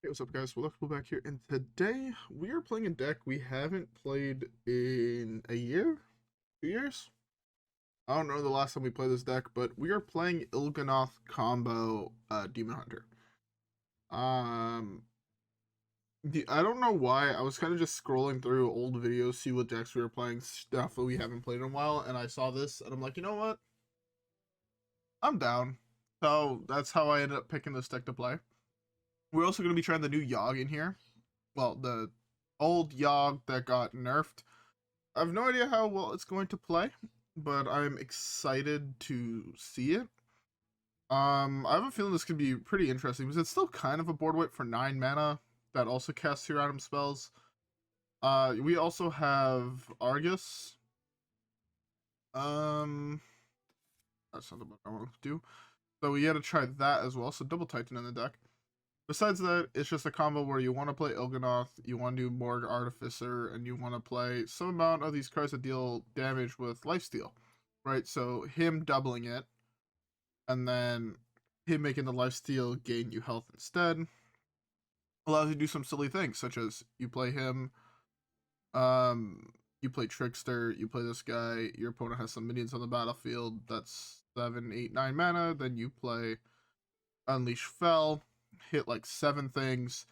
Hey, what's up, guys? WhirlXbow back here, and today we are playing a deck we haven't played in a year? 2 years? I don't know the last time we played this deck, but we are playing Il'gynoth combo Demon Hunter. Um, I don't know why, I was kind of just scrolling through old videos, see what decks we were playing, stuff that we haven't played in a while, and I saw this, and I'm like, you know what? I'm down. So that's how I ended up picking this deck to play. We're also going to be trying the new Yogg in here. Well, the old Yogg that got nerfed. I have no idea how well it's going to play, but I'm excited to see it. I have a feeling this could be pretty interesting because it's still kind of a board wipe for 9 mana that also casts 2 random spells. We also have Argus. That's not the one I want to do. So we got to try that as well. So double Titan in the deck. Besides that, it's just a combo where you want to play Il'gynoth, you want to do Morg Artificer, and you want to play some amount of these cards that deal damage with lifesteal, right? So him doubling it, and then him making the lifesteal gain you health instead, allows you to do some silly things, such as you play him, you play Trickster, you play this guy, your opponent has some minions on the battlefield, that's 7, 8, 9 mana, then you play Unleash Fel, hit like 7 things,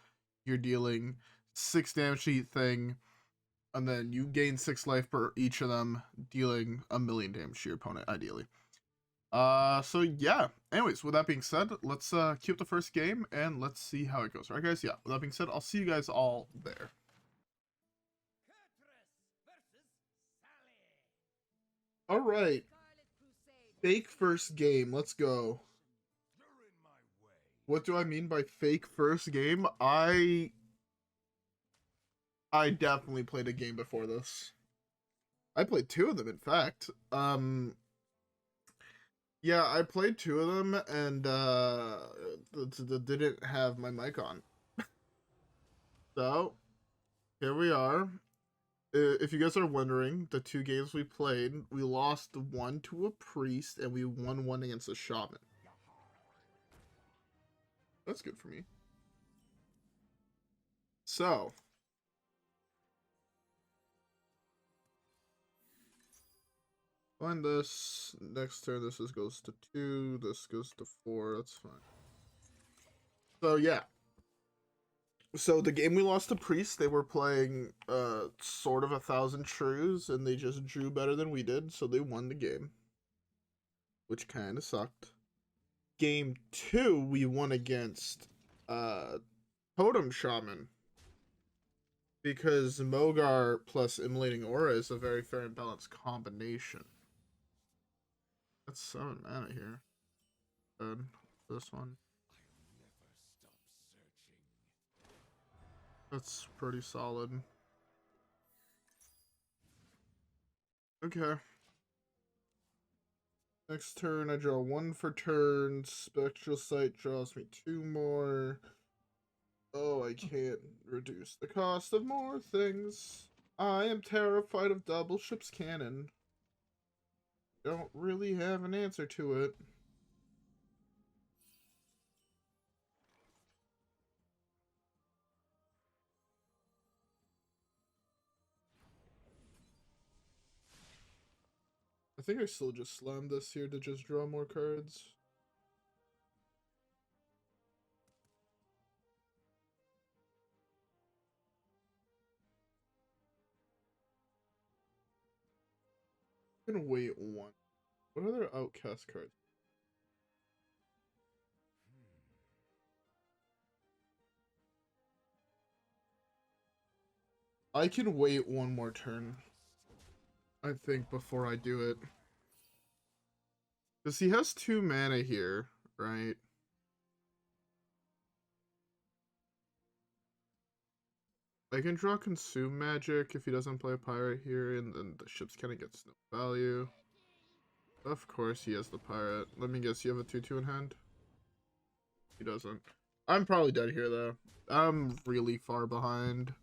you're dealing 6 damage to each thing, and then you gain 6 life per each of them, dealing 1,000,000 damage to your opponent, ideally. So yeah, anyways, with that being said, let's queue up the first game, and let's see how it goes. Alright guys, yeah, with that being said, I'll see you guys all there. Alright, fake first game, let's go. What do I mean by fake first game? I definitely played a game before this. I played 2 of them, in fact. Yeah, I played 2 of them, and didn't have my mic on. So here we are. If you guys are wondering, the 2 games we played, we lost 1 to a priest, and we won 1 against a shaman. That's good for me. So find this. Next turn, this goes to 2. This goes to 4. That's fine. So yeah. So the game we lost to Priest, they were playing sort of 1,000 Shrews, and they just drew better than we did, so they won the game, which kind of sucked. Game 2, we won against Totem Shaman, because Mogar plus Immolating Aura is a very fair and balanced combination. That's 7 mana here. Good. This one. That's pretty solid. Okay. Next turn, I draw 1 for turn. Spectral Sight draws me 2 more. Oh, I can't reduce the cost of more things. I am terrified of double ship's cannon. Don't really have an answer to it. I think I still just slammed this here to just draw more cards. I'm gonna wait 1. What other outcast cards? I can wait 1 more turn, I think, before I do it. Because he has 2 mana here, right? I can draw Consume Magic if he doesn't play a Pirate here, and then the ship's cannon gets no value. Of course he has the Pirate. Let me guess, you have a 2/2 in hand? He doesn't. I'm probably dead here, though. I'm really far behind.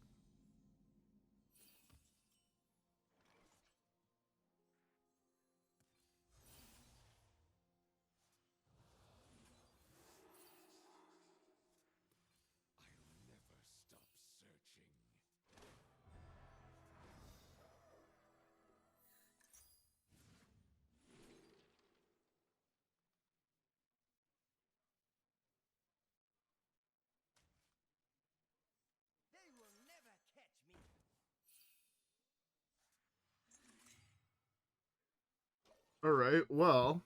Alright, well.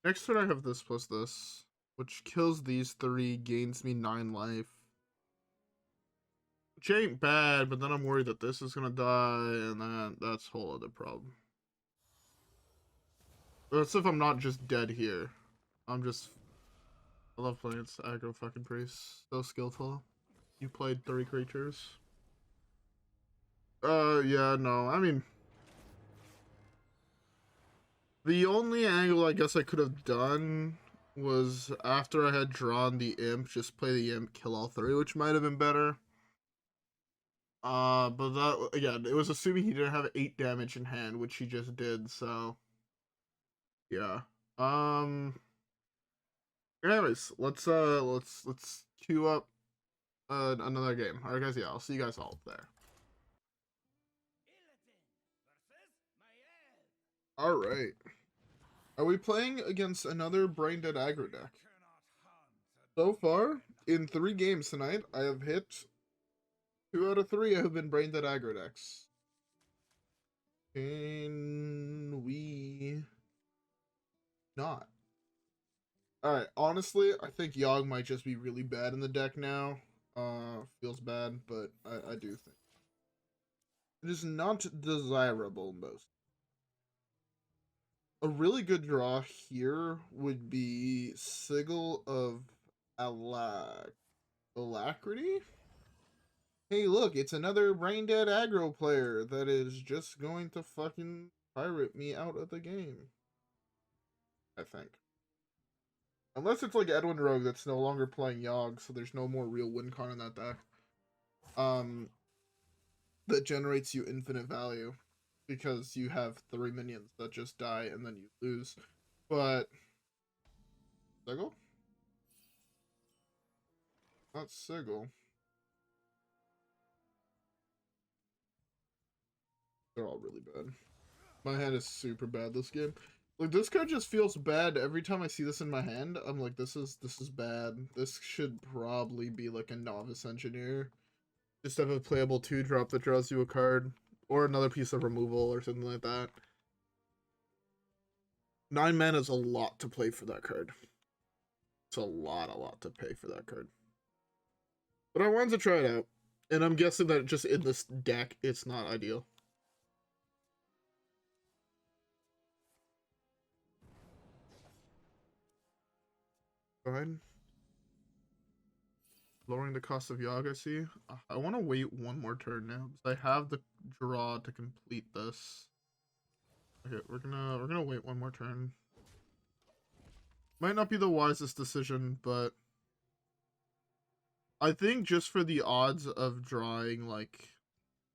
Next turn I have this plus this, which kills these 3, gains me 9 life. Which ain't bad, but then I'm worried that this is gonna die, and then that's a whole other problem. That's if I'm not just dead here. I love playing its aggro fucking priest. So skillful. You played 3 creatures. Yeah, no, I mean... The only angle I guess I could have done was after I had drawn the imp, just play the imp, kill all 3, which might have been better. But that, again, it was assuming he didn't have 8 damage in hand, which he just did, so... Yeah. Anyways, let's queue up another game. Alright guys, yeah, I'll see you guys all there. Alright. Are we playing against another brain dead aggro deck? So far, in 3 games tonight, I have hit 2 out of 3 have been brain dead aggro decks. Can we not? Alright, honestly, I think Yogg might just be really bad in the deck now. Feels bad, but I do think it is not desirable most. A really good draw here would be Sigil of Alacrity? Hey, look, it's another brain dead aggro player that is just going to fucking pirate me out of the game. I think. Unless it's like Edwin Rogue that's no longer playing Yogg, so there's no more real win con in that deck. That generates you infinite value. Because you have 3 minions that just die and then you lose. But... Sigil? Not Sigil. They're all really bad. My hand is super bad this game. Like, this card just feels bad every time I see this in my hand. I'm like, this is bad. This should probably be like a Novice Engineer. Just have a playable 2-drop that draws you a card. Or another piece of removal or something like that. 9 mana is a lot to play for that card. It's a lot to pay for that card. But I wanted to try it out. And I'm guessing that just in this deck, it's not ideal. Fine. Lowering the cost of Yogg, I see. I want to wait 1 more turn now because I have the draw to complete this. Okay, we're gonna wait 1 more turn. Might not be the wisest decision, but I think just for the odds of drawing, like,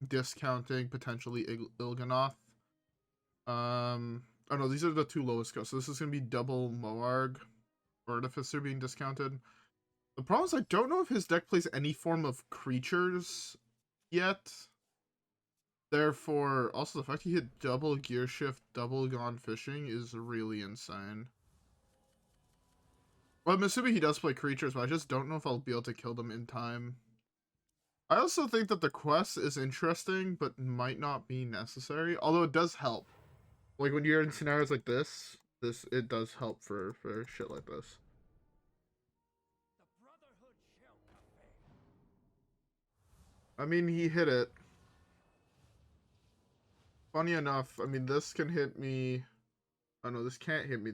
discounting potentially Il'gynoth. Oh no, these are the 2 lowest costs. So this is gonna be double Moarg, Artificer being discounted. The problem is I don't know if his deck plays any form of creatures yet. Therefore, also the fact he hit double Gear Shift, double Gone Fishing is really insane. Well, I'm assuming he does play creatures, but I just don't know if I'll be able to kill them in time. I also think that the quest is interesting, but might not be necessary. Although it does help. Like when you're in scenarios like this, it does help for shit like this. I mean, he hit it. Funny enough, I mean, this can hit me... Oh no, this can't hit me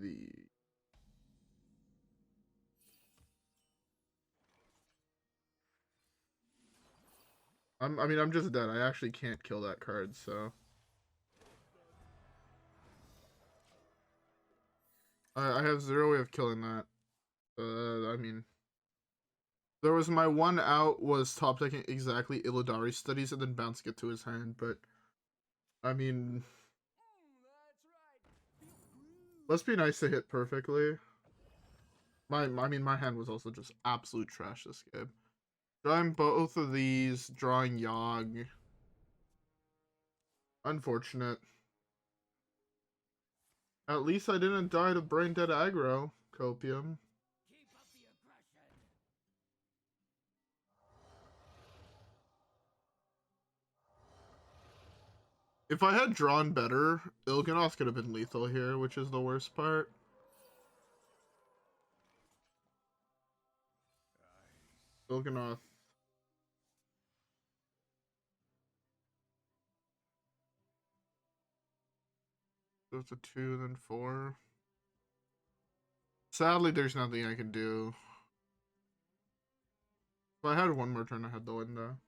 I mean, I'm just dead. I actually can't kill that card, so... I have 0 way of killing that. I mean... There was my 1 out was top decking exactly Illidari Studies and then bouncing it to his hand, but... I mean... Let's be nice to hit perfectly. I mean, my hand was also just absolute trash this game. Drawing both of these, drawing Yogg. Unfortunate. At least I didn't die to brain dead aggro, Copium. If I had drawn better, Il'gynoth could have been lethal here, which is the worst part. Il'gynoth. There's a 2, then 4. Sadly, there's nothing I can do. If I had one more turn, I had the window.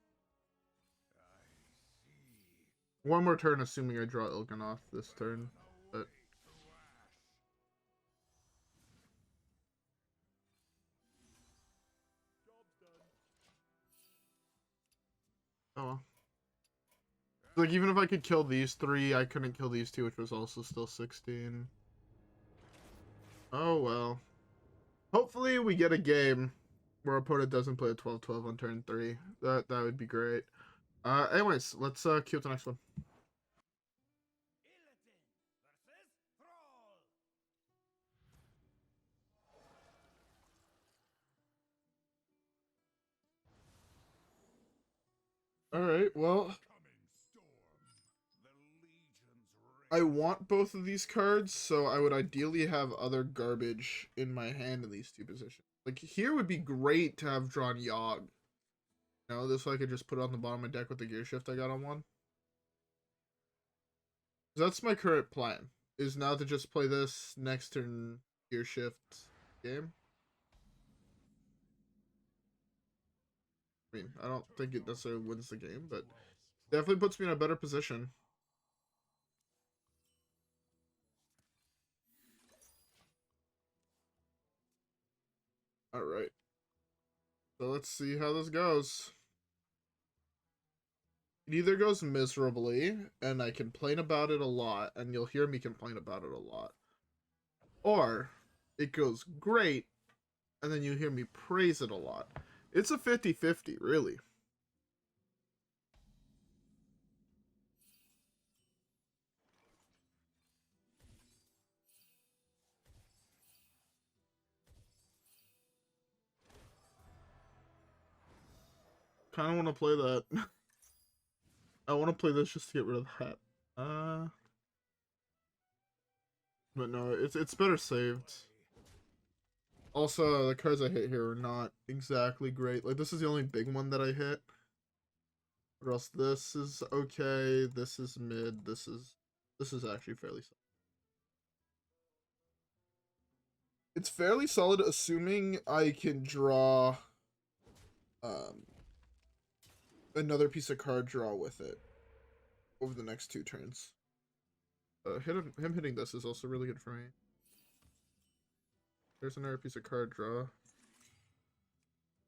One more turn, assuming I draw Il'gynoth this turn. But oh well. Like, even if I could kill these 3, I couldn't kill these 2, which was also still 16. Oh well. Hopefully we get a game where our opponent doesn't play a 12-12 on turn 3. That would be great. Anyways, let's queue up the next one. Alright, well, I want both of these cards, so I would ideally have other garbage in my hand in these 2 positions. Like, here would be great to have drawn Yogg. You know, this way I could just put it on the bottom of my deck with the gear shift I got on one. That's my current plan, is now to just play this next turn gear shift game. I mean, I don't think it necessarily wins the game, but definitely puts me in a better position. Alright. So let's see how this goes. It either goes miserably, and I complain about it a lot, and you'll hear me complain about it a lot. Or, it goes great, and then you hear me praise it a lot. It's a 50-50, really. Kind of want to play that. I want to play this just to get rid of that. But no, it's better saved. Also, the cards I hit here are not exactly great. Like, this is the only big one that I hit. Or else this is okay, this is mid, this is actually fairly solid. It's fairly solid, assuming I can draw another piece of card draw with it over the next 2 turns. Him hitting this is also really good for me. There's another piece of card draw.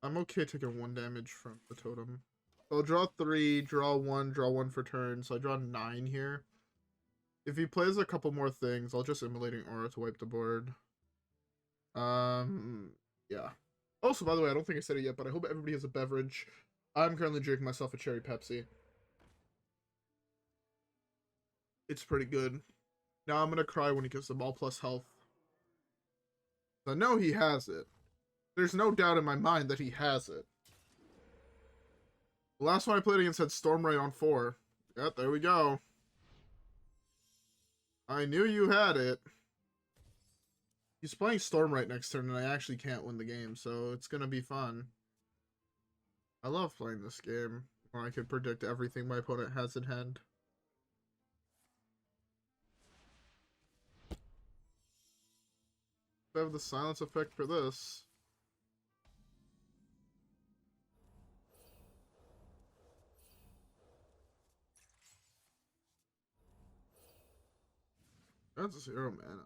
I'm okay taking 1 damage from the totem. So I'll draw 3, draw 1 for turn, so I draw 9 here. If he plays a couple more things, I'll just Immolating Aura to wipe the board. Yeah. Also, by the way, I don't think I said it yet, but I hope everybody has a beverage. I'm currently drinking myself a cherry Pepsi. It's pretty good. Now I'm gonna cry when he gets the ball plus health. I know he has it. There's no doubt in my mind that he has it. The last one I played against had Stormray on 4. Yep, there we go. I knew you had it. He's playing Stormray next turn, and I actually can't win the game, so it's gonna be fun. I love playing this game, where I can predict everything my opponent has in hand. I have the silence effect for this. That's 0 mana.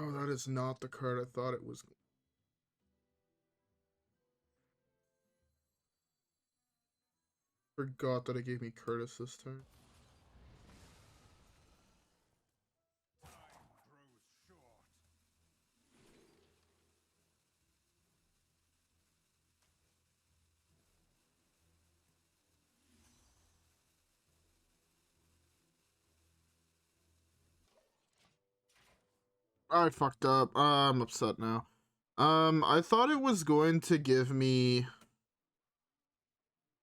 Oh, that is not the card I thought it was. Forgot that it gave me Curtis this turn. I fucked up. I'm upset now. I thought it was going to give me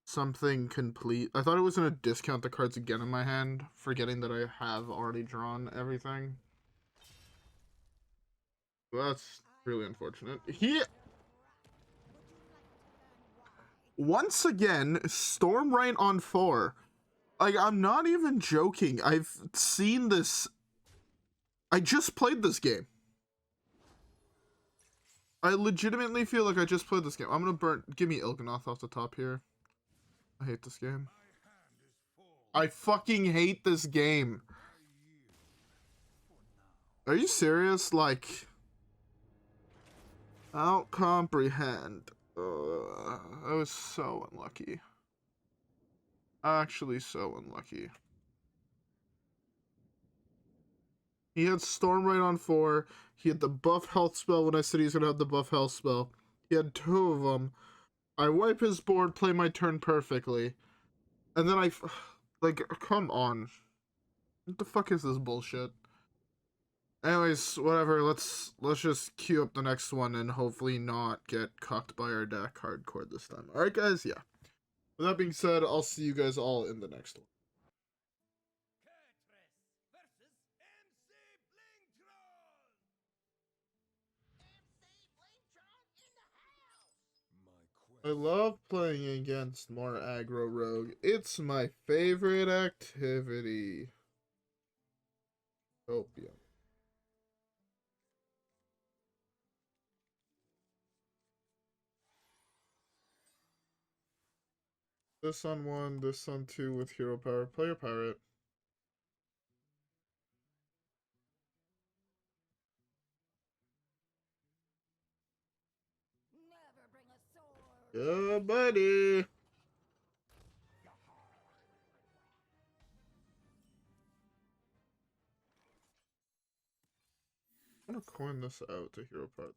something complete. I thought it was going to discount the cards again in my hand, forgetting that I have already drawn everything. That's really unfortunate. Once again, Stormright on 4. Like, I'm not even joking. I've seen this. I just played this game. I legitimately feel like I just played this game. I'm gonna burn. Give me Il'gynoth off the top here. I hate this game. I fucking hate this game. Are you serious? Like, I don't comprehend. I was so unlucky. Actually, so unlucky. He had Stormright on 4. He had the buff health spell when I said he's gonna have the buff health spell. He had 2 of them. I wipe his board, play my turn perfectly. And then like, come on. What the fuck is this bullshit? Anyways, whatever, let's just queue up the next one and hopefully not get cucked by our deck hardcore this time. Alright guys, yeah. With that being said, I'll see you guys all in the next one. I love playing against more aggro rogue. It's my favorite activity. Opium. This on 1, this on 2 with hero power. Player pirate. Good buddy. I'm gonna coin this out to hero power.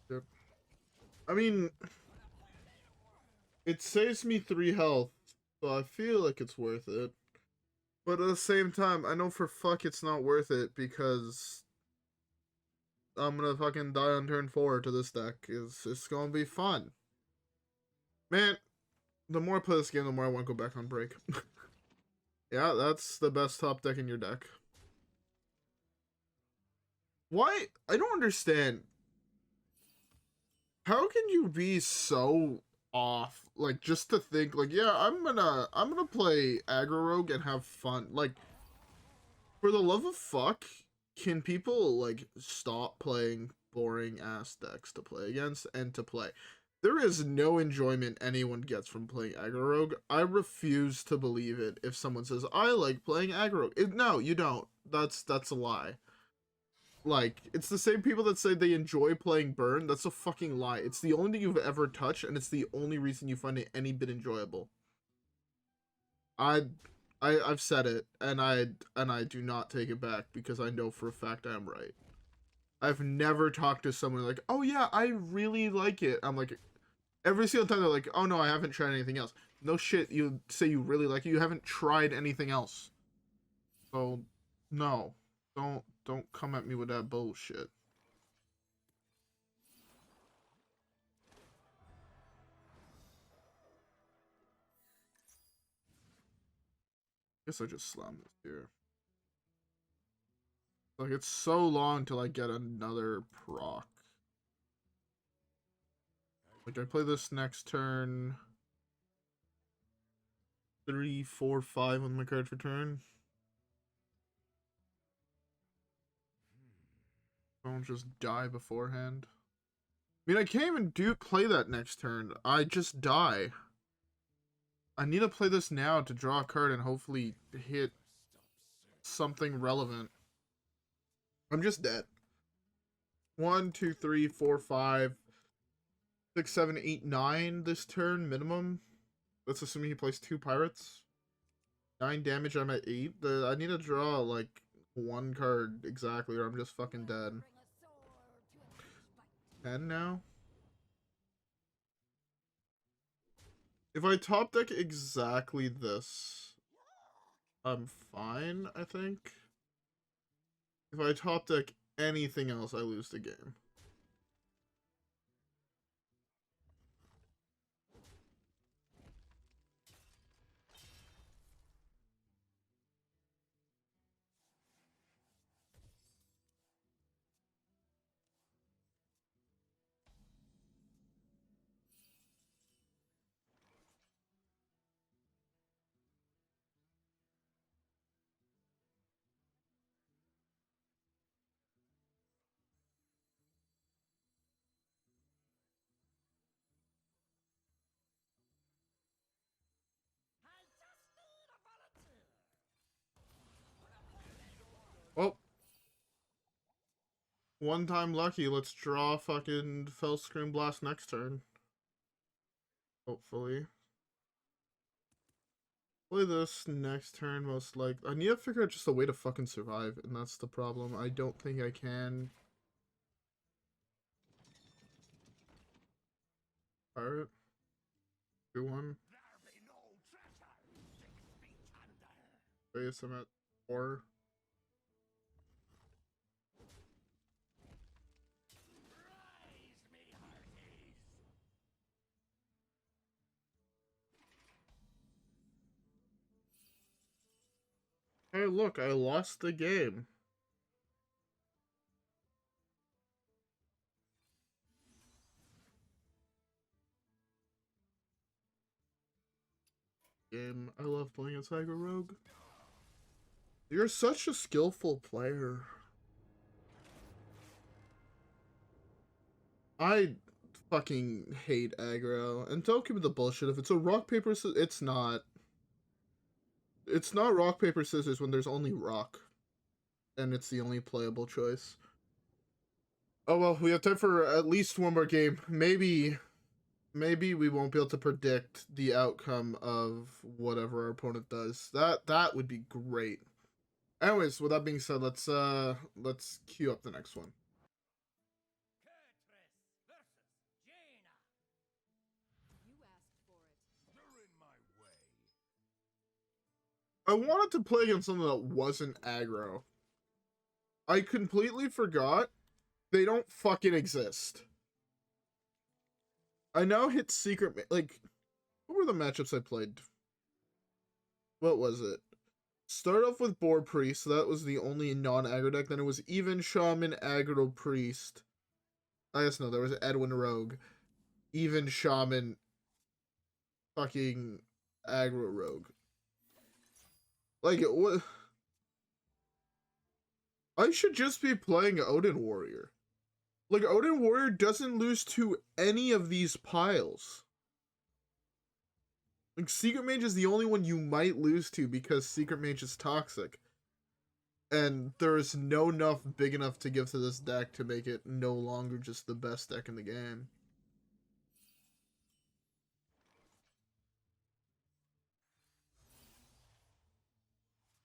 Yep. I mean, it saves me 3 health, so I feel like it's worth it. But at the same time, I know for fuck it's not worth it because I'm gonna fucking die on turn 4 to this deck. It's gonna be fun. Man, the more I play this game, the more I want to go back on break. Yeah, that's the best top deck in your deck. Why? I don't understand. How can you be so off? Like, just to think, like, yeah, I'm gonna play aggro rogue and have fun. Like, for the love of fuck, can people, like, stop playing boring ass decks to play against and to play? There is no enjoyment anyone gets from playing aggro rogue. I refuse to believe it if someone says, I like playing aggro. No, you don't. That's a lie. Like, it's the same people that say they enjoy playing burn. That's a fucking lie. It's the only thing you've ever touched, and it's the only reason you find it any bit enjoyable. I've said it, and I do not take it back because I know for a fact I'm right. I've never talked to someone like, oh yeah, I really like it. I'm like, every single time they're like, oh no, I haven't tried anything else. No shit, you say you really like it, you haven't tried anything else. So, no. Don't come at me with that bullshit. Guess I just slam this here. Like, it's so long till I get another proc. Like, I play this next turn. 3, 4, 5 on my card for turn. Don't just die beforehand. I mean, I can't even play that next turn. I just die. I need to play this now to draw a card and hopefully hit something relevant. I'm just dead. 1, 2, 3, 4, 5, 6, 7, 8, 9 this turn minimum. That's assuming he plays 2 pirates. 9 damage, I'm at 8. I need to draw like 1 card exactly or I'm just fucking dead. 10 now? If I top deck exactly this, I'm fine, I think. If I top deck anything else, I lose the game. Oh. One time lucky. Let's draw fucking Felscream Blast next turn. Hopefully. Play this next turn, most likely. I need to figure out just a way to fucking survive, and that's the problem. I don't think I can. Pirate. 2-1. Base, I'm at 4. Hey, look, I lost the game. I love playing as Aggro Rogue. You're such a skillful player. I fucking hate aggro. And don't give me the bullshit. If it's a rock, paper, scissors, it's not. It's not rock, paper, scissors when there's only rock. And it's the only playable choice. Oh well, we have time for at least one more game. Maybe we won't be able to predict the outcome of whatever our opponent does. That would be great. Anyways, with that being said, let's queue up the next one. I wanted to play against something that wasn't aggro. I completely forgot they don't fucking exist. I now hit secret, like, what were the matchups I played? What was it? Start off with Boar Priest, so that was the only non-aggro deck. Then it was Even Shaman, Aggro Priest. I guess no, there was Edwin Rogue. Even Shaman, fucking Aggro Rogue. Like, what? I should just be playing Odin Warrior. Like, Odin Warrior doesn't lose to any of these piles. Like, Secret Mage is the only one you might lose to because Secret Mage is toxic. And there's no enough big enough to give to this deck to make it no longer just the best deck in the game.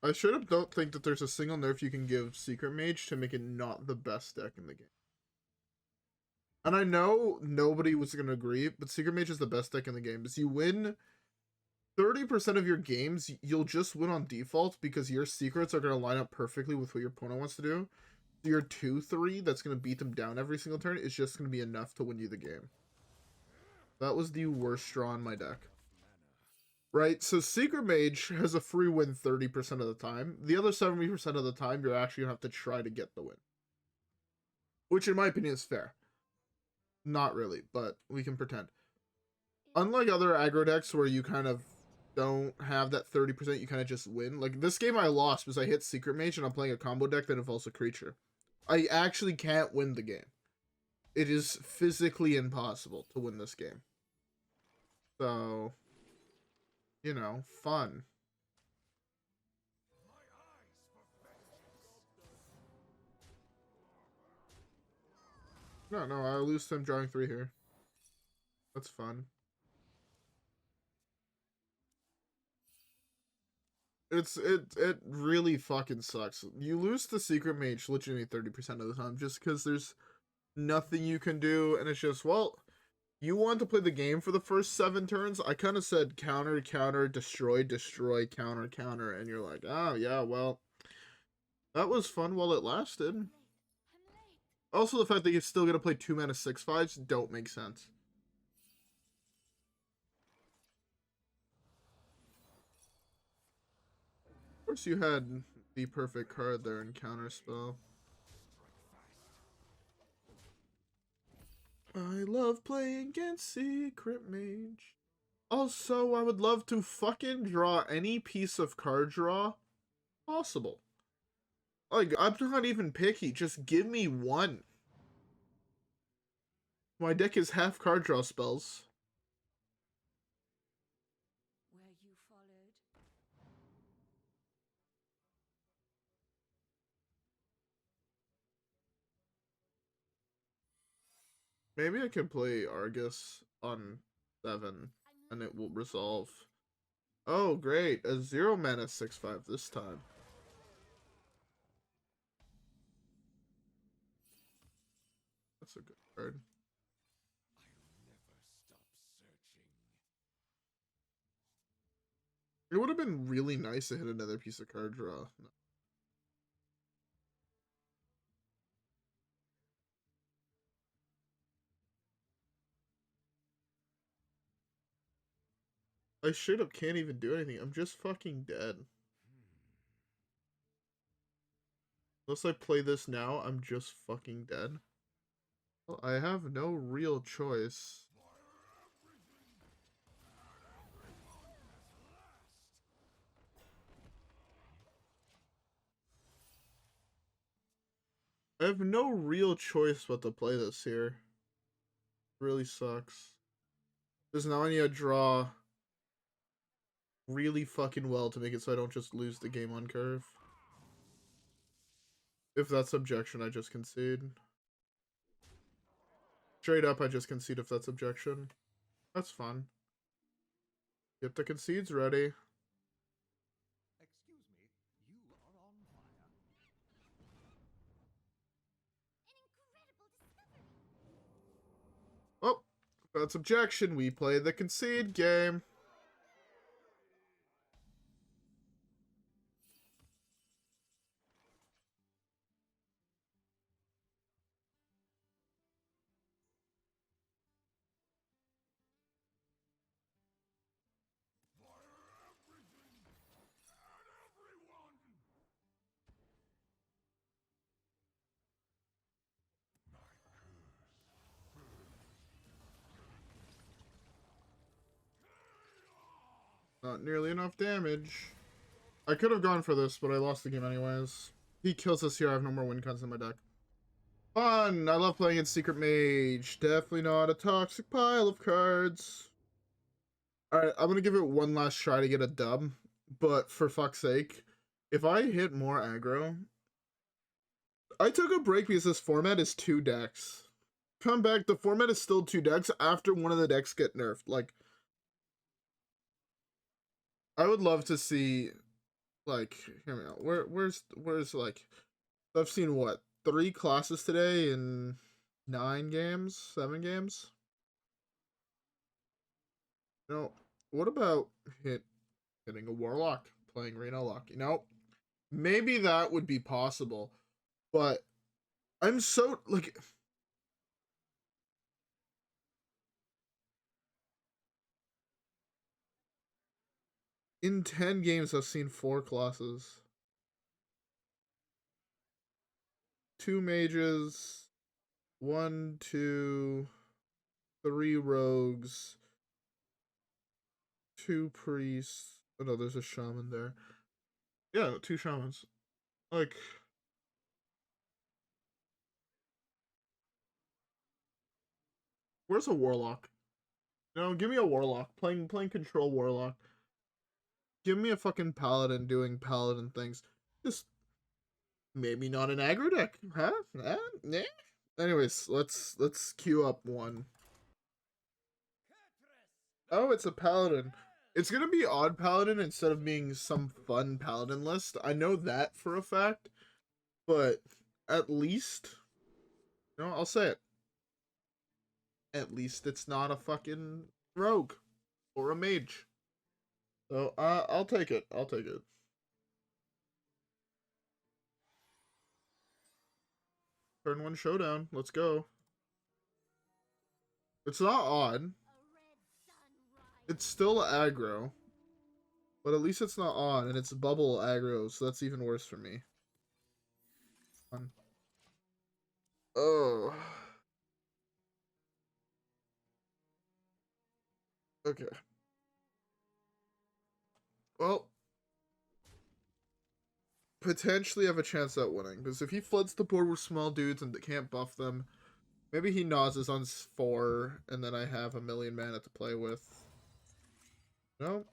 I straight up don't think that there's a single nerf you can give Secret Mage to make it not the best deck in the game. And I know nobody was going to agree, but Secret Mage is the best deck in the game. As you win 30% of your games, you'll just win on default because your secrets are going to line up perfectly with what your opponent wants to do. Your 2-3 that's going to beat them down every single turn is just going to be enough to win you the game. That was the worst draw in my deck. Right, so Secret Mage has a free win 30% of the time. The other 70% of the time, you're actually going to have to try to get the win. Which, in my opinion, is fair. Not really, but we can pretend. Unlike other aggro decks where you kind of don't have that 30%, you kind of just win. Like, this game I lost because I hit Secret Mage and I'm playing a combo deck that involves a creature. I actually can't win the game. It is physically impossible to win this game. So, you know, fun. No, I lose time drawing 3 here. That's fun. It really fucking sucks. You lose the secret mage literally 30% of the time just because there's nothing you can do, and it's just, well, you want to play the game for the first 7 turns. I kind of said counter, counter, destroy, destroy, counter, counter, and you're like, oh yeah, well, that was fun while it lasted. Also, the fact that you're still gonna play 2 mana 6/5s don't make sense. Of course, you had the perfect card there in counterspell. I love playing against Secret Mage. Also, I would love to fucking draw any piece of card draw possible. Like, I'm not even picky. Just give me one. My deck is half card draw spells. Where you followed. Maybe I can play Argus on 7 and it will resolve. Oh, great. A 0 mana 6/5 this time. That's a good card. It would have been really nice to hit another piece of card draw. I straight up can't even do anything. I'm just fucking dead. Unless I play this now, I'm just fucking dead. Well, I have no real choice. I have no real choice but to play this here. It really sucks. Because now I need to draw really fucking well to make it so I don't just lose the game on curve. If that's objection, I just concede. Straight up, I just concede if that's objection. That's fun. Get the concedes ready. Excuse me, you are on fire. Oh, if that's objection, we play the concede game. Not nearly enough damage. I could have gone for this, but I lost the game anyways. He kills us here. I have no more win cons in my deck. Fun! I love playing in Secret Mage. Definitely not a toxic pile of cards. Alright, I'm gonna give it one last try to get a dub. But for fuck's sake, if I hit more aggro... I took a break because this format is 2 decks. Come back, the format is still 2 decks after one of the decks get nerfed. Like, I would love to see, like, hear me out. Where's like, I've seen what, 3 classes today in 9 games, 7 games. You know, what about hitting a warlock, playing Reno Lock? You know, maybe that would be possible, but I'm so like. In 10 games, I've seen 4 classes. 2 mages, 1, 2, 3 rogues, 2 priests. Oh no, there's a shaman there. Yeah, 2 shamans. Like, where's a warlock? No, give me a warlock. Playing control warlock. give me a fucking paladin doing paladin things. Just maybe not an aggro deck, huh? Nah. Anyways, let's queue up one. Oh, it's a paladin. It's gonna be odd paladin instead of being some fun paladin list. I know that for a fact, but at least, I'll say it. At least it's not a fucking rogue or a mage. So I'll take it. I'll take it. Turn 1 showdown. Let's go. It's not odd. It's still aggro. But at least it's not on, and it's bubble aggro, so that's even worse for me. Oh. Okay. Well, potentially have a chance at winning, because if he floods the board with small dudes and can't buff them, maybe he noses on 4, and then I have a million mana to play with. No?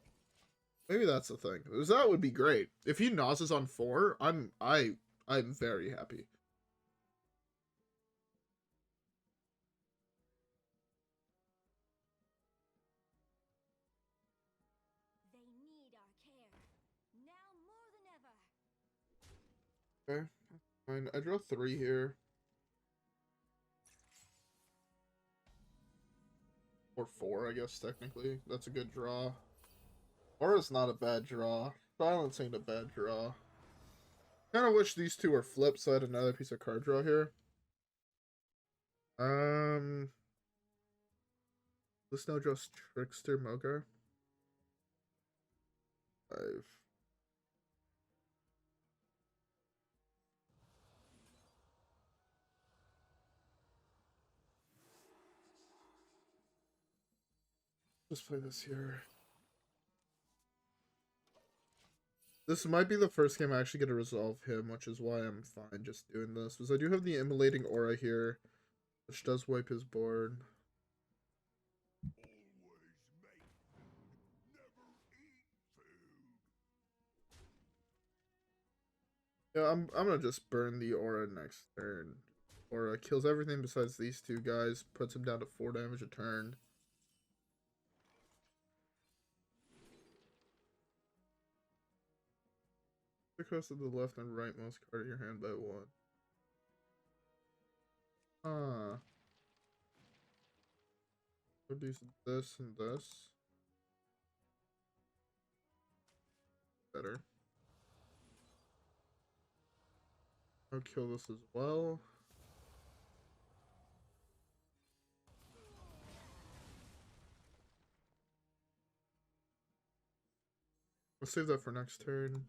Maybe that's the thing. Because that would be great. If he noses on 4, I'm very happy. They need our care now more than ever. Okay. Fine. I draw 3 here. Or 4, I guess, technically. That's a good draw. Aura's not a bad draw. Silence ain't a bad draw. Kind of wish these two were flipped so I had another piece of card draw here. This now just Trickster Mogar. 5. Let's play this here. This might be the first game I actually get to resolve him, which is why I'm fine just doing this. Because I do have the Immolating Aura here, which does wipe his board. Yeah, I'm gonna just burn the Aura next turn. Aura kills everything besides these two guys, puts him down to 4 damage a turn. Across to the left and rightmost card of your hand by 1. Reduce this and this. Better. I'll kill this as well. We'll save that for next turn.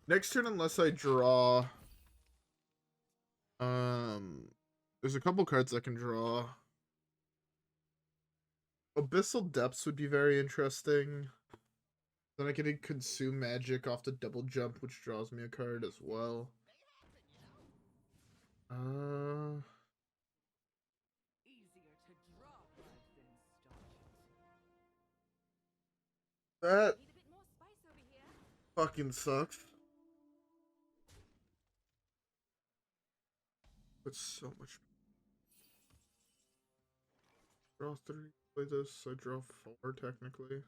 Next turn, unless I draw... There's a couple cards I can draw. Abyssal Depths would be very interesting. Then I can consume magic off the double jump, which draws me a card as well. That fucking sucks. But so much. Draw 3, play this, I draw 4 technically.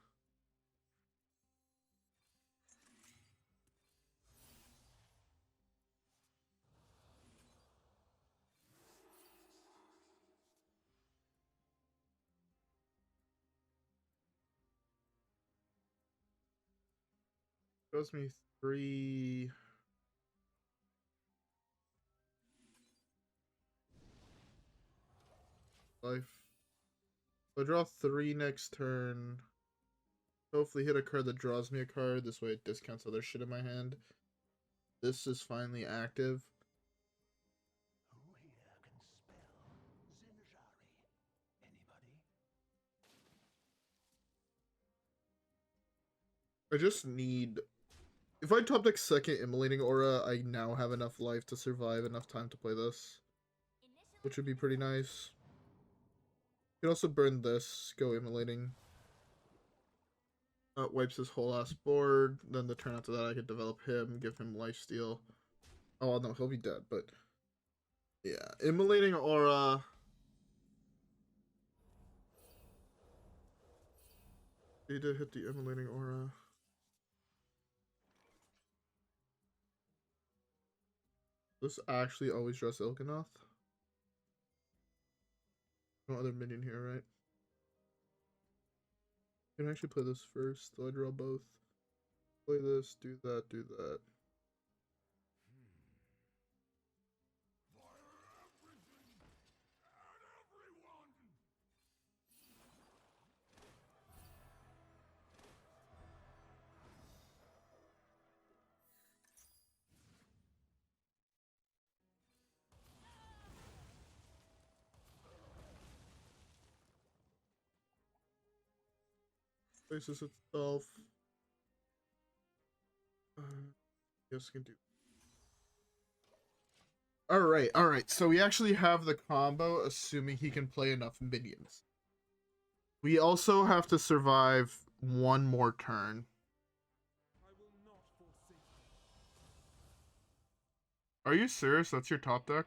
Draws me 3. Life. So I draw 3 next turn. Hopefully hit a card that draws me a card. This way it discounts other shit in my hand. This is finally active. Who here can spell Zinjari? Anybody? I just need... If I top deck second Immolating Aura, I now have enough life to survive enough time to play this. Which would be pretty nice. You can also burn this, go Immolating. Wipes his whole ass board. Then the turn after that, I could develop him, give him lifesteal. Oh, well, no, he'll be dead, but yeah. Immolating Aura. He did hit the Immolating Aura. This actually always draws Il'gynoth. No other minion here, right? Can I actually play this first? Do I draw both? Play this, do that, do that. Places itself. Yes, can do. Alright. So we actually have the combo, assuming he can play enough minions. We also have to survive one more turn. Are you serious? That's your top deck?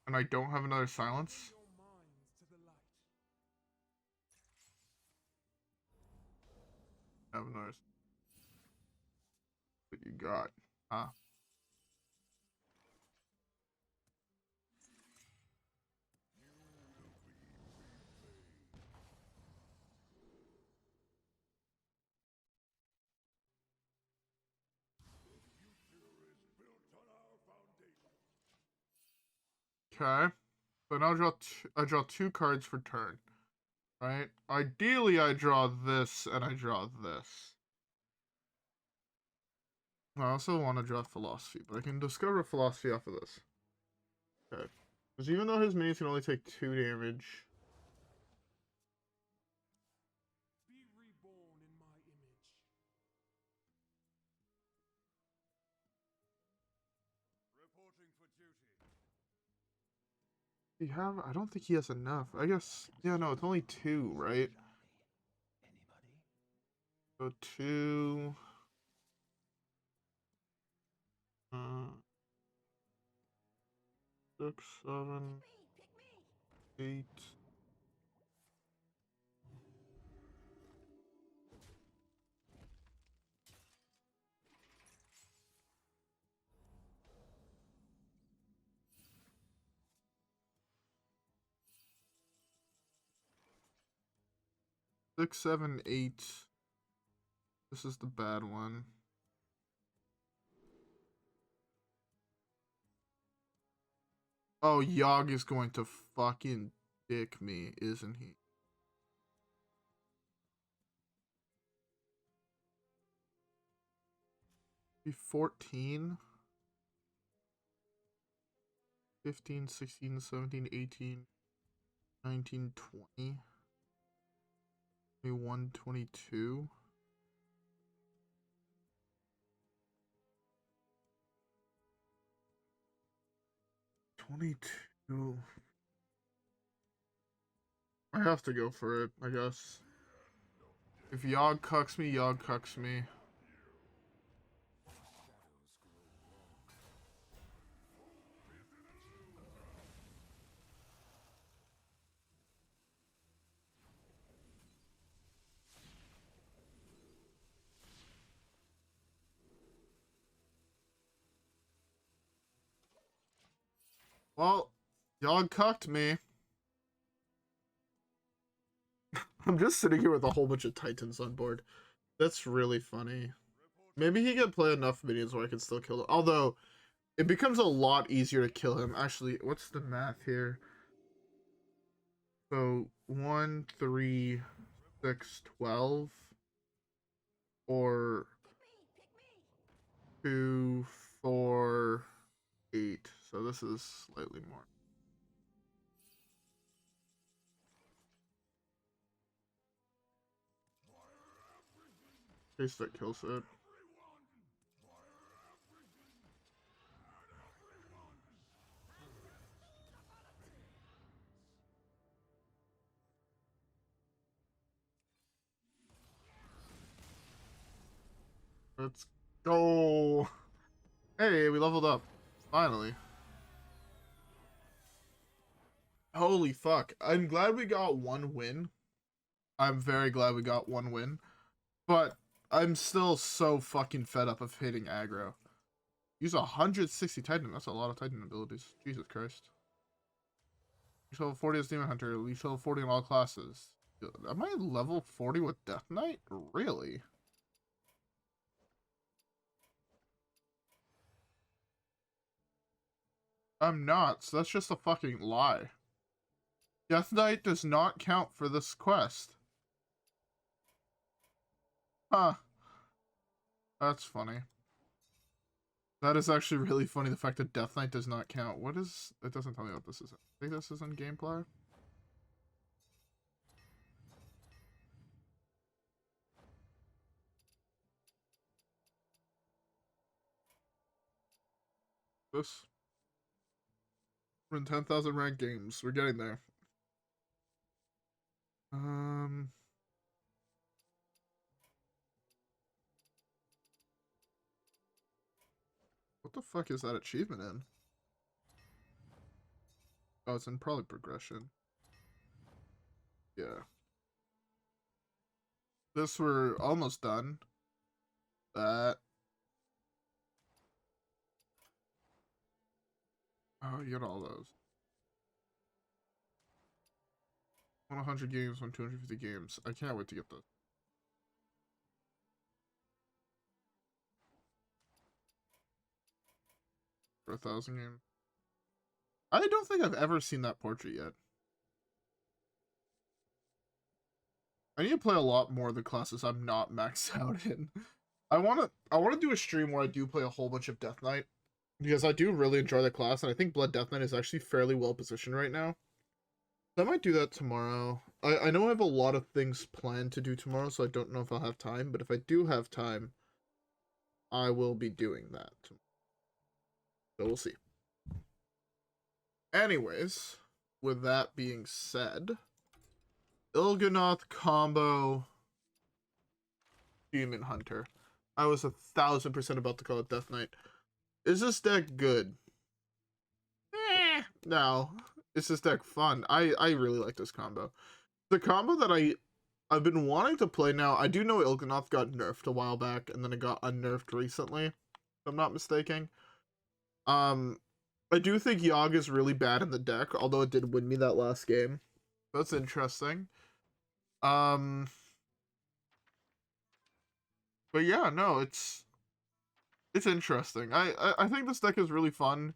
And I don't have another silence? I have another. What you got? Huh? Okay. So now I draw two cards for turn. Right? Ideally, I draw this and I draw this. I also want to draw Felosophy, but I can discover Felosophy off of this. Okay. Because even though his minions can only take 2 damage. Be reborn in my image. Reporting for duty. I don't think he has enough. I guess, yeah, no, it's only 2, right? So 2. 6, 7, 8. Six, 7, 8. This is the bad one. Oh, Yogg is going to fucking dick me, isn't he? Be 14, 15, 16, 17, 18, 19, 20, 21, 22. I have to go for it, I guess. If Yogg cucks me, Yogg cucks me. Well, Yogg cucked me. I'm just sitting here with a whole bunch of Titans on board. That's really funny. Maybe he can play enough minions where I can still kill him. Although, it becomes a lot easier to kill him. Actually, what's the math here? So, 1, 3, 6, 12. Or 2, 4, 8. So this is slightly more. Case that kills it. Let's go. Hey, we leveled up. Finally. Holy fuck. I'm glad we got one win. I'm very glad we got one win. But I'm still so fucking fed up of hitting aggro. Use 160 Titan. That's a lot of Titan abilities. Jesus Christ. Leash level 40 as Demon Hunter. Leash level 40 in all classes. Am I level 40 with Death Knight? Really? I'm not, so that's just a fucking lie. Death Knight does not count for this quest. Huh. That's funny. That is actually really funny, the fact that Death Knight does not count. What is... It doesn't tell me what this is. I think this is in gameplay. This. We're in 10,000 ranked games. We're getting there. What the fuck is that achievement in? Oh, it's in probably progression. Yeah. This, we're almost done. That. Oh, you got all those. 100 games, 250 games. I can't wait to get this. For 1,000 games. I don't think I've ever seen that portrait yet. I need to play a lot more of the classes I'm not maxed out in. I wanna do a stream where I do play a whole bunch of Death Knight, because I do really enjoy the class, and I think Blood Death Knight is actually fairly well positioned right now. So I might do that tomorrow. I know I have a lot of things planned to do tomorrow, so I don't know if I'll have time, but if I do have time, I will be doing that. So we'll see. Anyways, with that being said, Il'gynoth combo Demon Hunter. I was 1,000% about to call it Death Knight. Is this deck good? No. Is this deck fun? I really like this combo. The combo that I've been wanting to play now, I do know Il'gynoth got nerfed a while back, and then it got unnerfed recently, if I'm not mistaken. I do think Yogg is really bad in the deck, although it did win me that last game. That's interesting. But yeah, no, it's interesting. I think this deck is really fun.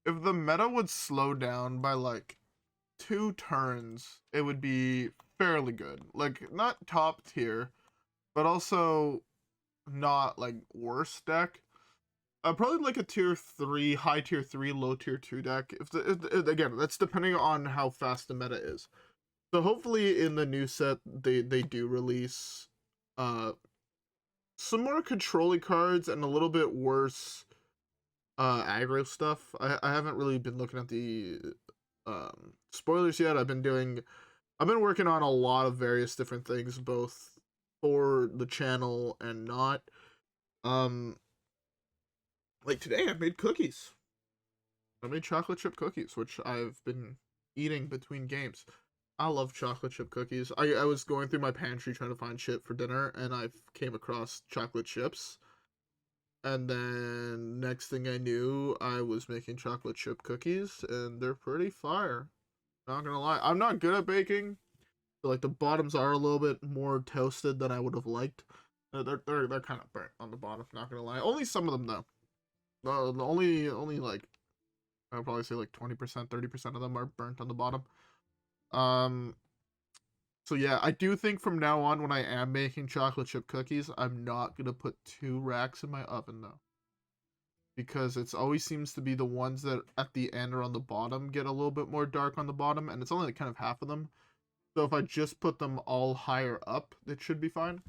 If the meta would slow down by like 2 turns, it would be fairly good. Like, not top tier, but also not like worst deck. Probably like a tier 3, high tier 3, low tier 2 deck. Again, that's depending on how fast the meta is. So hopefully in the new set they do release some more control-y cards and a little bit worse aggro stuff. I haven't really been looking at the spoilers yet. I've been working on a lot of various different things, both for the channel and not. Like today I made cookies. I made chocolate chip cookies, which I've been eating between games. I love chocolate chip cookies. I was going through my pantry trying to find shit for dinner, and I came across chocolate chips. And then next thing I knew, I was making chocolate chip cookies, and they're pretty fire. Not gonna lie. I'm not good at baking. So like the bottoms are a little bit more toasted than I would have liked. They're kind of burnt on the bottom, not gonna lie. Only some of them though. The only like I would probably say like 20%, 30% of them are burnt on the bottom. So yeah, I do think from now on when I am making chocolate chip cookies, I'm not gonna put 2 racks in my oven though. Because it always seems to be the ones that at the end or on the bottom get a little bit more dark on the bottom, and it's only like kind of half of them. So if I just put them all higher up, it should be fine.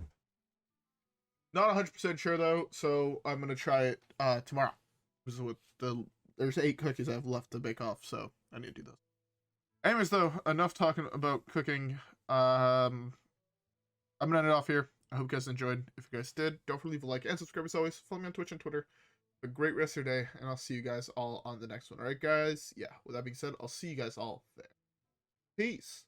Not 100% sure though, so I'm gonna try it tomorrow. There's 8 cookies I have left to bake off, so I need to do those. Anyways though, enough talking about cooking. I'm gonna end it off here. I hope you guys enjoyed. If you guys did, don't forget to leave a like and subscribe as always. Follow me on Twitch and Twitter. Have a great rest of your day, and I'll see you guys all on the next one. Alright, guys? Yeah, with that being said, I'll see you guys all there. Peace.